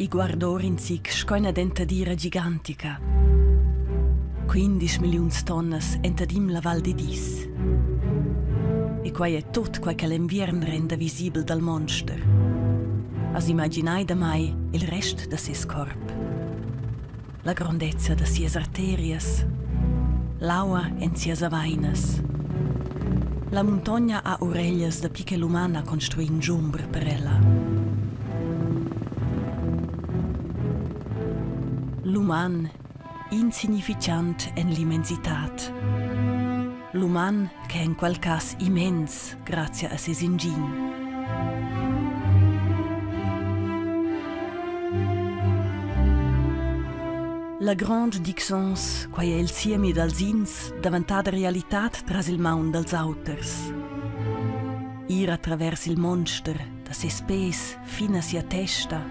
riguardo in sic sco una dentadira gigantica. 15 milioni di tonne entadim la Val di Dis. E qua è tutto quel che l'inverno rende visibile dal monster. As immaginai da mai il resto da ses corp. La grandezza da sies arterias, l'aua en sies avainas. La montagna ha oreglias da piche l'umana construì un giumbr per ella. L'uman insignificant en l'immensitat. L'uman che è in quel cas immens grazie a ses ingegni. La grande dixons, quai è il siemi dels ins, davantada realitat tras il maun dels auters. Ir attraverso il monster, da se spes, fina sia testa,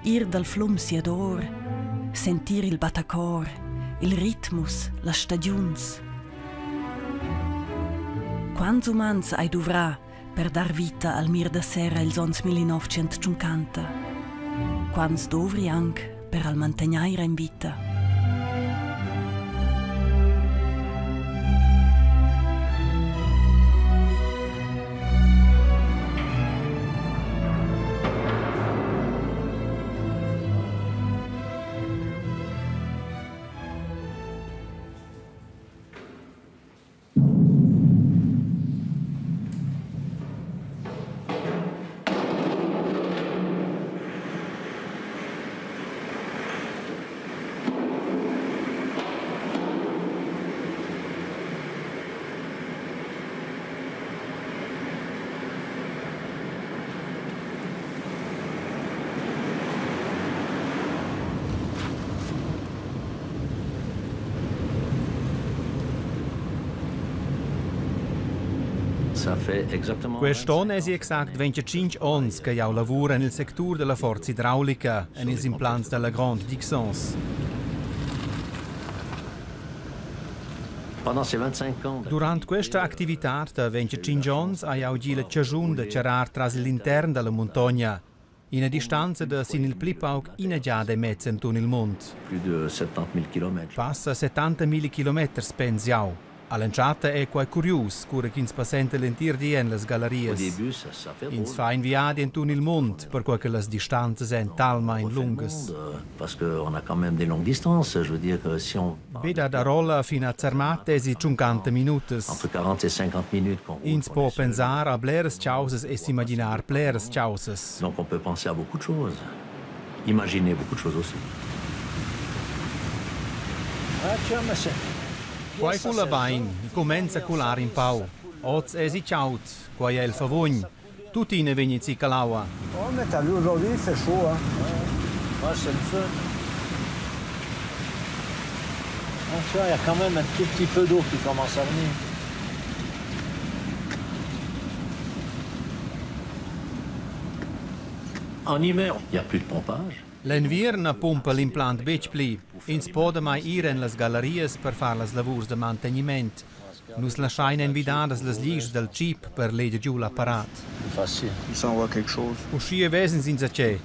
ir dal flum sia d'or, sentir il batacor, il ritmus, las stagiuns. Quants umans hai dovrà per dar vita al mir da sera ils ons 1950? Quants dovri anche per al mantenere in vita? Quest'anno è esatto 25 anni che io lavoro nel settore della forza idraulica e negli impianti della Grande Dixence. Durante questa attività di 25 anni ho io la cagione di cercare tra l'interno della montagna, in una distanza di sin il plipauk inaggiata e mezza intorno al mondo. Passa 70.000 km penso io. All'enciata è quai curios, cura che si sente lentir di en le gallerie. Ins fa in viadi intorno il mondo, per quel che le distanze sono talmente lunghe. Veda da rolla fino a Zermatt è 50 minuti. Ins può pensare a bleres causes e si immaginare bleres causes. Donc on peut penser à beaucoup de choses. Imaginer beaucoup de choses aussi. Quai con la bain, comincia a colare in pau. Oz è si ciaut, quai è il favogn. Tutti ne vengono si calaua. Oh, mais t'as vu aujourd'hui, il fait chaud, hein. Ouais, c'est le feu. Ah, tu vois, il y a quand même un tout petit peu d'eau qui commence à venir. En hiver, il n'y a plus de pompage. L'inverno pompa l'implant Becpli. Ins poda mai ir en las gallerias per far las lavurs de manteniment. Nus lasciain invidadas las liges del chip per leder giù l'apparat. Facile. Il s'envoie quelque chose. Uscia vesen senza c'è.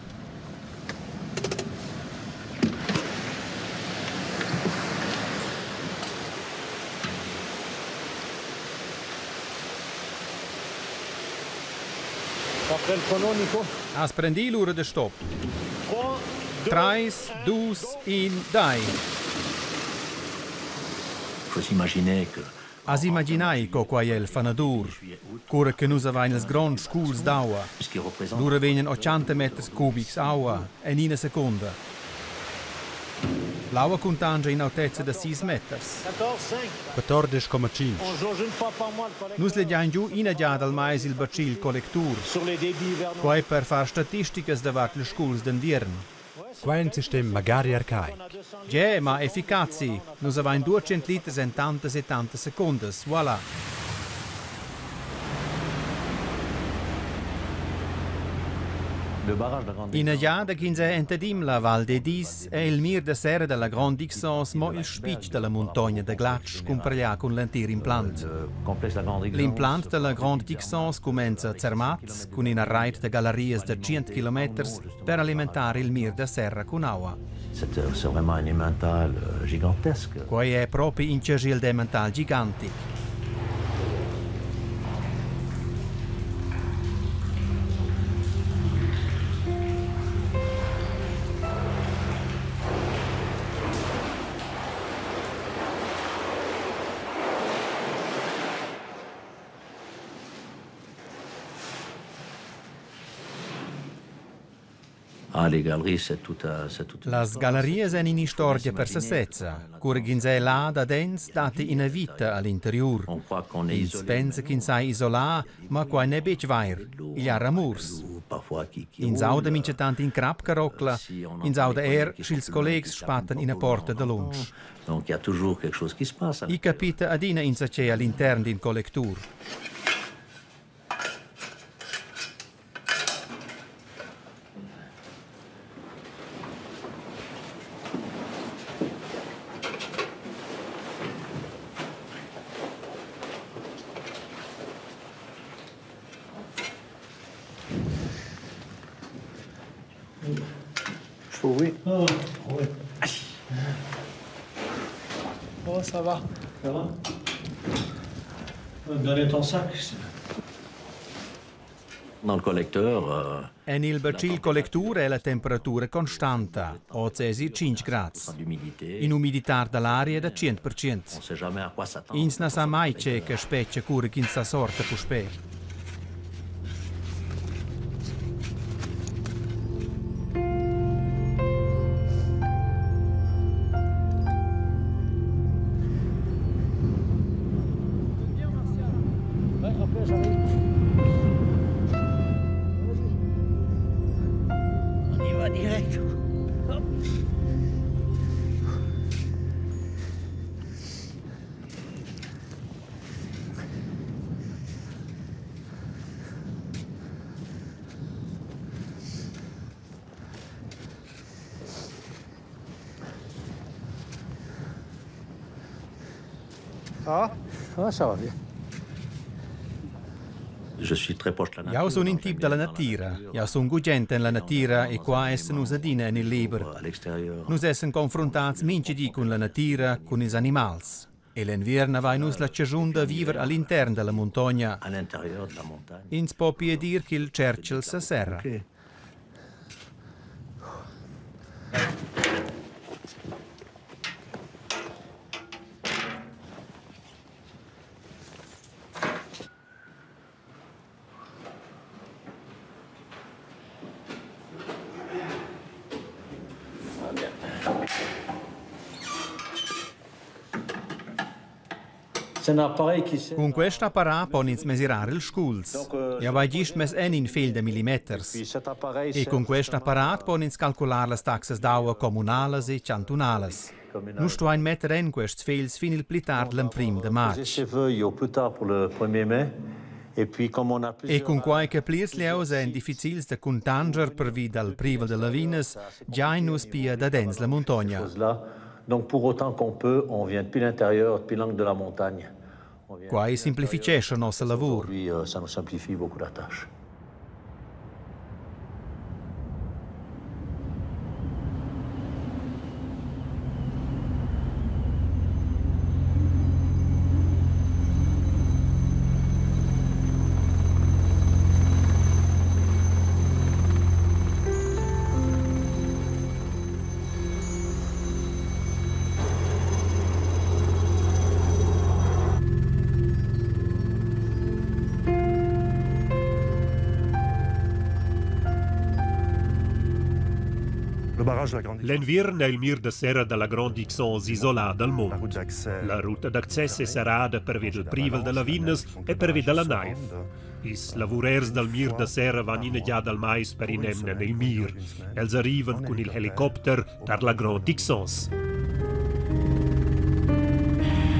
Après le canonico. As prendi l'ora de stop. 3, 2, 1, dai. Il faut s'imaginer que... As immaginai co quai è il fanadur. Cura che nus avain les grand schools d'aua. Lura venien 80 metri cubics aua in una seconda. L'aua contangia in altezza da 6 metri. 14,5. 14,5. Nus le dian giù inaggiad al mais il bacil collectur. Quai per far statistiche davat le schools d'inverno. Qua è un sistema magari arcaico. Già, ma efficaci. Nus avain 200 liters in 70 secondi. Voilà. In Agliada che entedim la Val de Dis è il mir de serra della Grande Ixence mo il spitch della montagna de Glatsch comparelà con l'antir implant. L'implant della Grande Ixence comincia a Zermatt con una rete de galleries de 100 km per alimentare il mir de serra con acqua. C'est vraiment un emmental gigantesque. Qua è proprio in cergil de mental gigantic. Las gallerie sono in storia per se stessa, curginze là da dens date in vita all'interior. Ils pensa che sai isolà, ma qua ne bec vair, il ha ramurs. In zauda mince tanti in crap carocla, in zauda schils collegs spatten in a porta de lunch. Donc il y a toujours quelque chose qui se passe. I capita adina in sace all'interno din collectur. Oui. Oh, oui. Oh, ça va. Ça va? Donnez ton sac. Dans le collecteur, En il bacil collectur è la temperatura constanta, o cesi 5 gradi. In umidità dell'aria da 100%. on sait jamais à quoi s'attendre. Ins na sa mai c'è che specie cura che in sta sorta pusper. Ça va bien. Je suis très proche de la nature. Io sono in tip della natura, io sono gugente nella natura e qua essen us adina nel libro. À l'extérieur. Nus essen confrontats minci di con la natura, con is animals. E l'inverno vai nus la cagiun vivere all'interno della montagna. À l'intérieur de la montagne. Ins può dir che il Churchill sa serra. Ok. C'est un appareil qui sert. Con questo apparato ponins mesurare il schools. E vai gist mes in fil de millimeters. Puis cet appareil E con questo apparato ponins calcolare le taxes d'acqua comunales e cantonales. Nu stuain mettere in quest fils fin il plitar l'emprim de poser maig. ses feuilles au plus tard pour le 1er mai. Et puis comme on a E plusieurs con qualche plirs leus è difficils de contanger per vi dal privel de la Vines, già in nus pia da dens la montagna. choses là. Donc pour autant qu'on peut, on vient depuis l'intérieur, depuis l'angle de la montagne. On vient Quai simplifichesce nostro lavoro. Aujourd'hui, ça nous simplifie beaucoup la tâche. L'inverno è il mir de serra della Grande Ixence isolata dal mondo. La rotta d'accesso è serrata per via del privel della Vinnes e per via della Naif. Is lavurers del mir de serra vanno in già dal mais per inemne nel mir. Els arrivano con il helicopter per la Grande Ixence. Il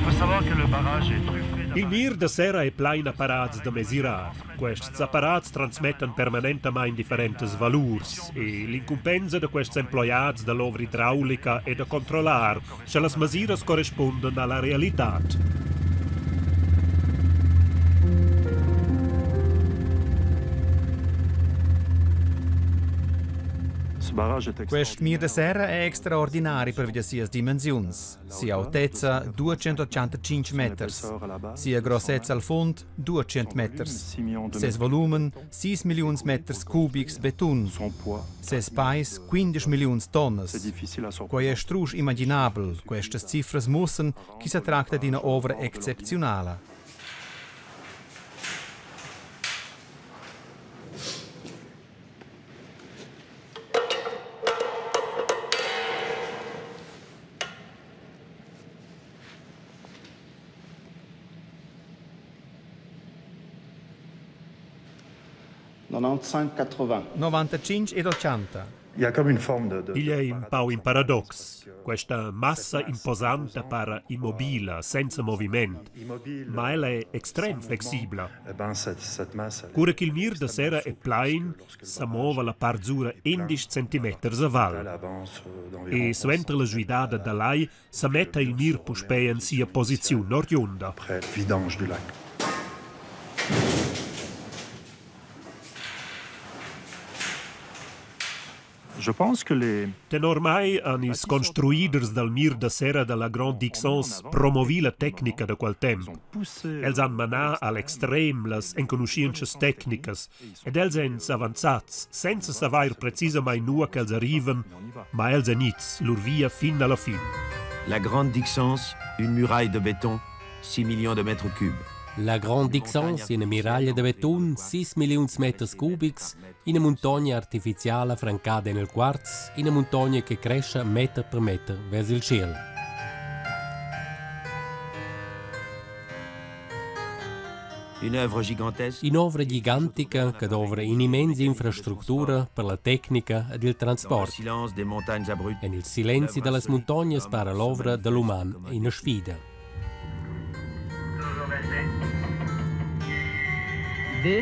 faut savoir que le barrage est truffé Il mir de sera è plein apparats de mesirar. Questi apparats trasmettono permanentemente differenti valurs e l'incombenza di questi employati dell'ovra idraulica è da controllare se le misure corrispondono alla realtà. Questo mir de serra è straordinario per le sue dimensioni. Sia altezza 285 metri, sia grossezza al fondo 200 metri, ses volumen 6 milioni metri cubici beton, ses pais 15 milioni tonne. Quai è strusch immaginabile, queste cifre mussen che si tratta di una opera eccezionale. ...95-80. 95 ed 80. Il è un po' un paradosso. Questa massa imposante pare immobile, senza movimento, ma ella è estrem flessibile. Cura che il mir de sera è plein, si muove la parzura 11 cm a val. E suentra la guidata da lei, si mette il mir puspea in sia posizione oriunda. Ormai hanno i construiders del mir de sera della Grande Dixence promovi la tecnica de quel tempo. Els han manà all'extrem las inconosciences tecnicas ed els ens avanzats senza savoir precisamente nua che els arriven, ma els iniz lur via fin alla fin. La Grande Dixence, une muraille de béton, 6 millions de mètres cubes. La Grande Dixence è una miraglia di beton 6 milioni di metri cubici in una montagna artificiale francata nel quartz, in una montagna che cresce metro per metro verso il cielo. Un'opera gigantica che offre un'immensa infrastruttura per la tecnica e il trasporto. E nel silenzio delle montagne spara l'opera dell'umano in una sfida. 10,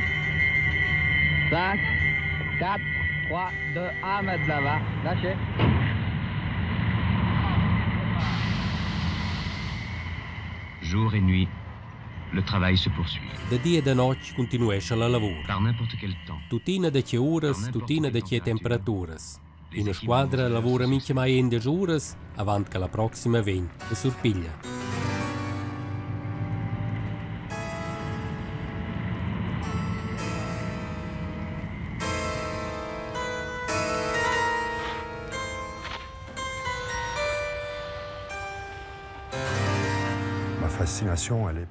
5, 4, 3, 2, 1, mettre l'avant. Lâchez. Jour et nuit, le travail se poursuit. Da dia e da notte continuesce la lavoro. Par n'importe quel temps. Tutina da che ore, tutina da che temperature. In una squadra lavora minchia mai in 10 ore, avanti che la prossima ven e surpiglia.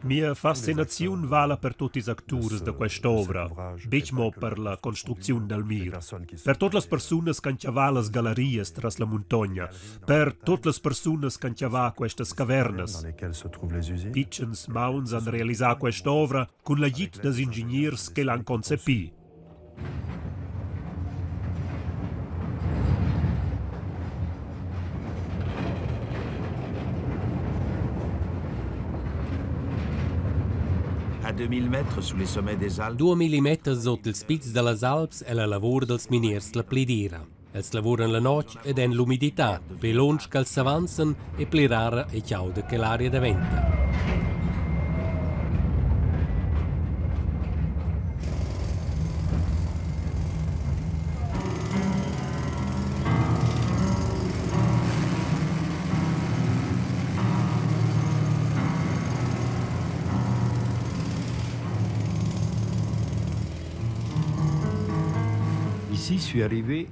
Mia fascinazione vale per tutti gli attori di quest'opera, diciamo per la costruzione del mir, per tutte le persone che hanno le gallerie tra la montagna, per tutte le persone che hanno queste caverne. Piccins Mauns hanno realizzato quest'opera con l'aiuto degli ingegneri che l'hanno concepita. À 2000 mètres sous les sommets des Alpes. 2000 metri sotto il spizzo delle Alpi è la lavoro dels miniers la plidira. Els lavorano la notte ed en l'umidità, per l'onge che si avanzano e per rara e chiauda che l'aria diventa.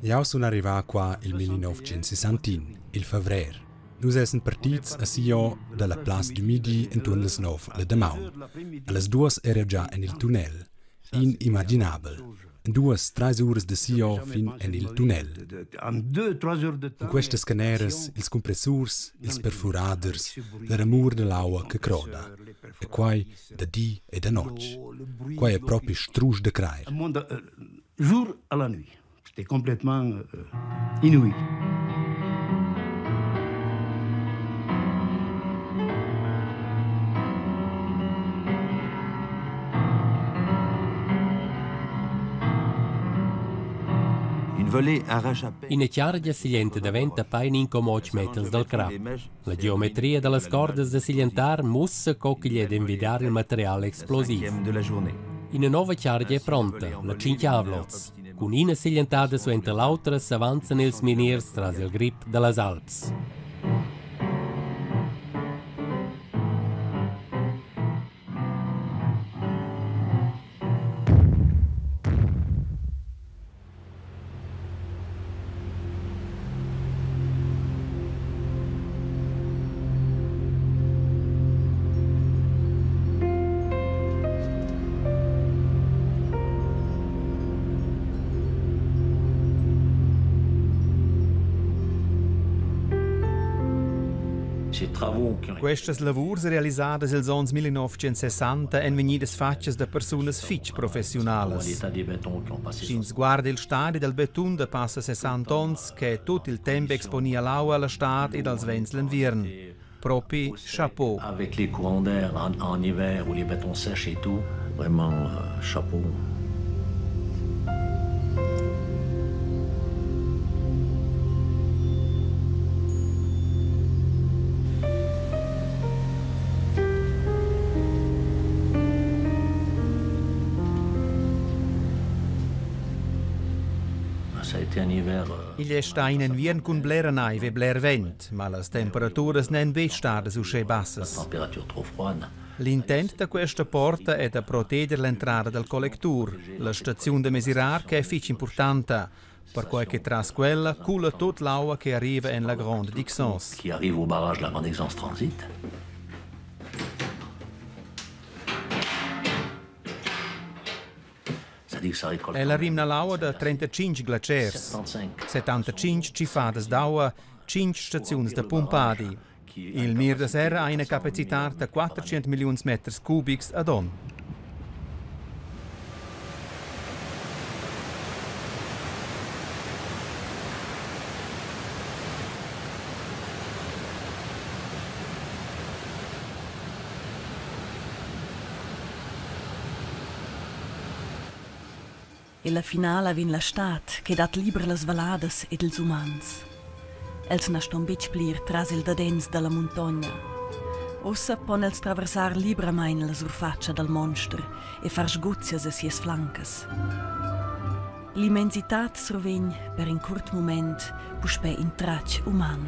Io sono arrivato qua il 1961, il febbraio. Noi siamo partiti a Sion dalla Place du Midi intorno alle 9 le Demaun. Alle 2 ero già nel tunnel. Inimmaginabile. 2-3 ore di Sion fin nel tunnel. In queste scanere, i compressori, i perforatori, l'amore dell'acqua che croda. E qua da dì e da notte. Qua è proprio struscio de craire. Jour à la nuit. C'était complètement inouï. Une volée arrache à peine. In chiargia sigliente daventa pain incomoch metels dal crap. La geometria delle cordes da siglientar mussa cocchiglie ed invidare il materiale esplosivo. De la journée. In una nuova chiargia è pronta, la Cinciavloz. Con una siglientada su entre l'altra s'avanzano ils miniers tras il grip delle Alps. Queste lavori realizzate nels anni 1960 sono venite fatte da persone fitch professionali. Si guarda il stadio del beton da passa 60 anni che tutto il tempo esponia l'acqua alla stadt e als vents l'inverno. Proprio chapeau. Avec les courants d'air en hiver ou les bétons sèches et tout, vraiment chapeau. Il sta in inverno con blera neve e bler vent, ma le temperature non sono state uscite basse. L'intento di questa porta è di proteggere l'entrata del collector, la stazione di misurare che è molto importante, perché tras quella coula tutta l'acqua che arriva in la Grande Dixence. Qui arrive au barrage de la Grande Dixence Transit. È la rimna l'acqua da 35 glaciers. 75 cifades d'acqua, 5 stazioni da pompadi. Il Mir de Serra ha una capacità di 400 milioni di metri cubici ad anno. E la finala vin la stat che dat liber las valadas ed ils umans. Els naston bec plir tras il dadens dalla montagna. Ossa pon els traversar libramain la surfaccia del monster e far sguzias a sies flancas. L'immensitat survegn per un curt moment puspe in trac uman.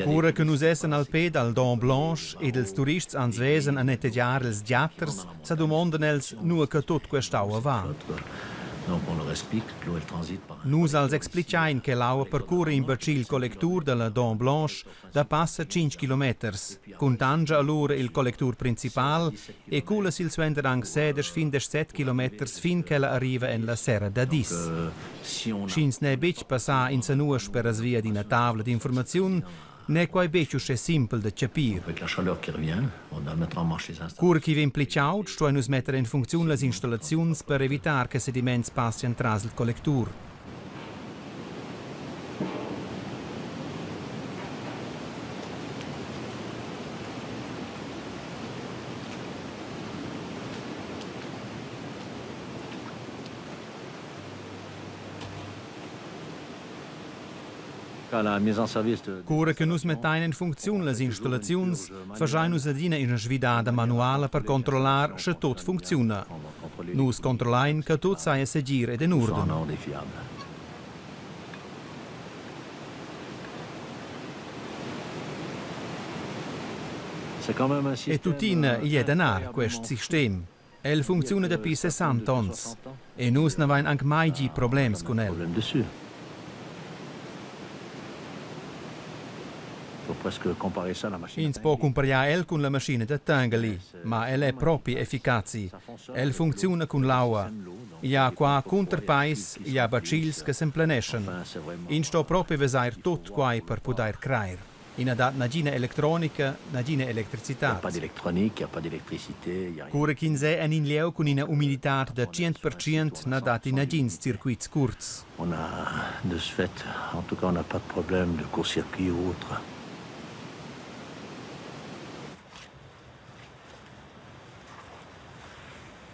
Ora che nus essen al ped al Dent Blanche ed ils turists ans vesen a nettegiar ils giatters, sa domandan els nua che tot quest'aua va. Nus als explicain che l'aua percurre in bacil collectur della Dent Blanche da passa 5 km, contangia allora il collectur principal e cula sil suender ang 7 km fin che la arriva in la Serra da Dis. Schins ne bec passar in sanuas per as via di una tavola di informazione ne quai beccius è simple da capir. Cur chi vien plicaut, stoi nus mettere in funzione le installazioni per evitar che sediments passian tras il collectur. Cura che nus mettain in funzione le installazioni, facciamo nus adina una svidada manuale per controllare se tutto funziona. Nus controllain che tutto sia segir ed in ordine. E tutin gli è denar questo sistema. El funziona da più 60 anni e nus ne vain anche mai di problemi con el. Ins può comparare el con la macchina da Tangali, ma el è proprio efficace. El funziona con l'acqua. Il y a qua contrapais, il y a bacills che s'emplenescen. In sto proprio vesair tot quai per poter creare. In adat nagina elettronica, nagina elettricità. Cura quinze en in lieu con una umidità da 100% nadat in nagins circuits curts. On a de ce fait, en tout cas, on n'a pas de problème de court-circuit ou autre.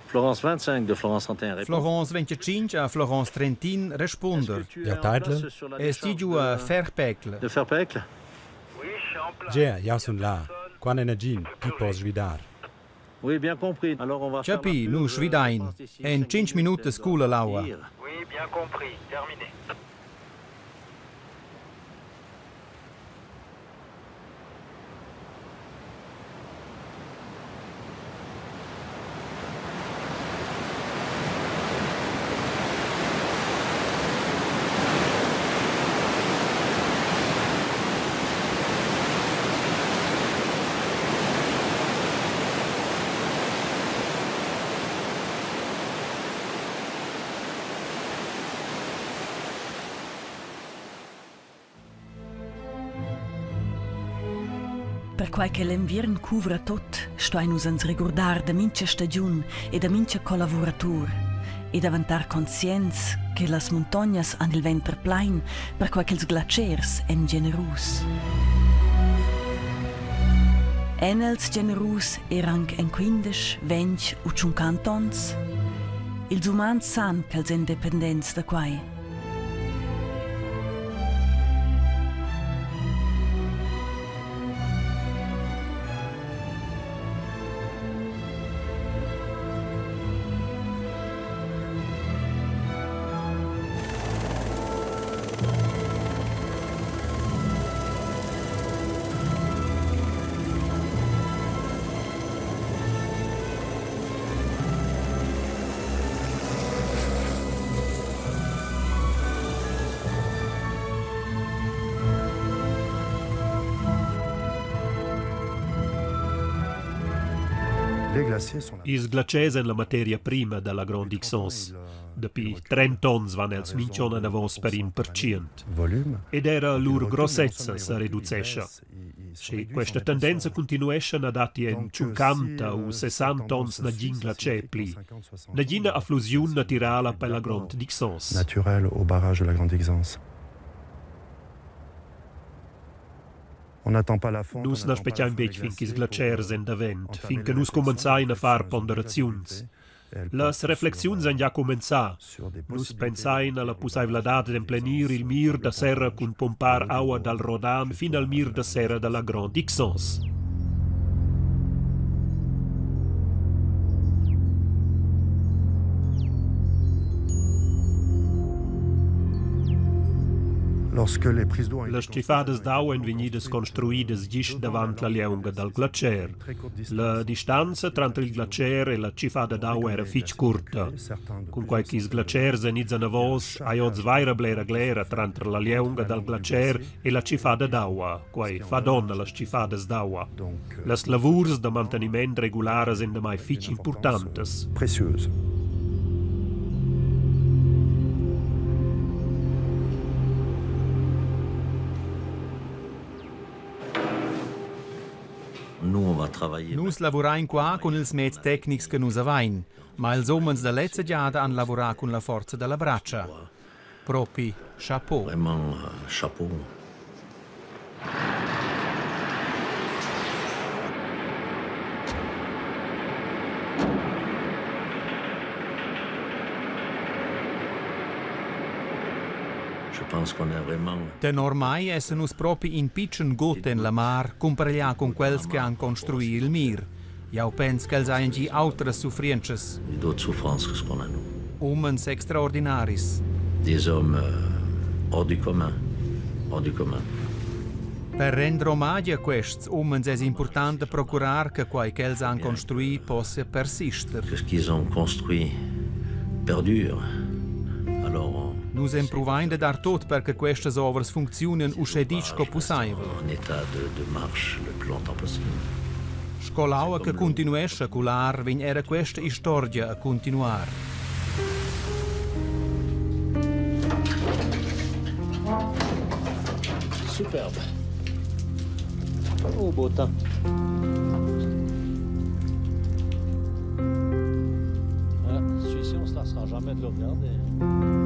Florence 25 de Florence 31 répond. Florence 25 a Florence 30 risponder. Ja, Teidler? Esti giù a Ferpecle. De Ferpecle? Ja, ja sun là. Quan è nagin, chi può svidar? Oui, bien compris. Alors on va Chapi, nu svidain. En 5 minuti scuola l'aua. Oui, bien compris. Terminé. Per quai che l'inviern cuvra tot, stai nus ans rigordar da mincha stagiun e da mincha collaboratur e davantar conscienz che las montagnas han il ventre plain per quai che ils glaciers en generus. Enels generus erang en 15, 20 o 50 ans. Ils umans san ch'els independents da quai. Is glaciers en la materia prima della Grande Ixence. Dapi 30 ans van els minchon en avos per 1%. Ed era lur grossezza sa reducesce. Se questa tendenza continuesce a dati en 50 o 60 ans nagin glacier pli. Nagina afflusion naturala per la Grande Ixence. Naturel au barrage de la Grande Ixence. Nus n'aspettiam un bec fin che is glaciers en davent, fin che nus comenzain a far ponderaziuns. Las reflexiuns han già començà. Nus pensain alla possibilitat d'emplenir il mir da serra cun pompar aua dal Rodan fin al mir da serra della Grande Ixence. Les stifadas d'aua en vegnidas construidas gisch davant la lieunga dal glacier. La distanza tra il glacier e la cifada d'aua era fitch curta. Con qualche glaciers inizian a vos, ai oz vaira blera glera tra la lieunga dal glacier e la cifada d'aua, quai fa donna las cifadas d'aua. Las lavurs de manteniment regulares en de mai fitch importantes. Précieuses. Nus lavurain qua con ils mezz tecnics che nus avain, ma ils omens da lezza giada han lavurar con la forza della braccia. Propi chapeau. Vraiment, chapeau. Den ormai essen nus propi in pitchen got en la mar comparellar con quels che han construir il mir. Jau pens che els hain gi autras suffriences. D'autres souffrances qu'on a nous. Homens extraordinaris. Des hommes hors du commun. Hors du commun. Per rendere omaggio a questi uomini è importante procurare che quel che els hanno costruito possa persistere. Que ce qu'ils ont construit perdure. Alors, nous improvando a dar tot perché queste opere funzionino uscedico possibile. en état de marche le plus longtemps possible. Scolaua che continuesce a cular, vegn era questa storia a continuare. Superbe. Oh, beau temps. Celui-ci, on ne se lassera jamais de le regarder.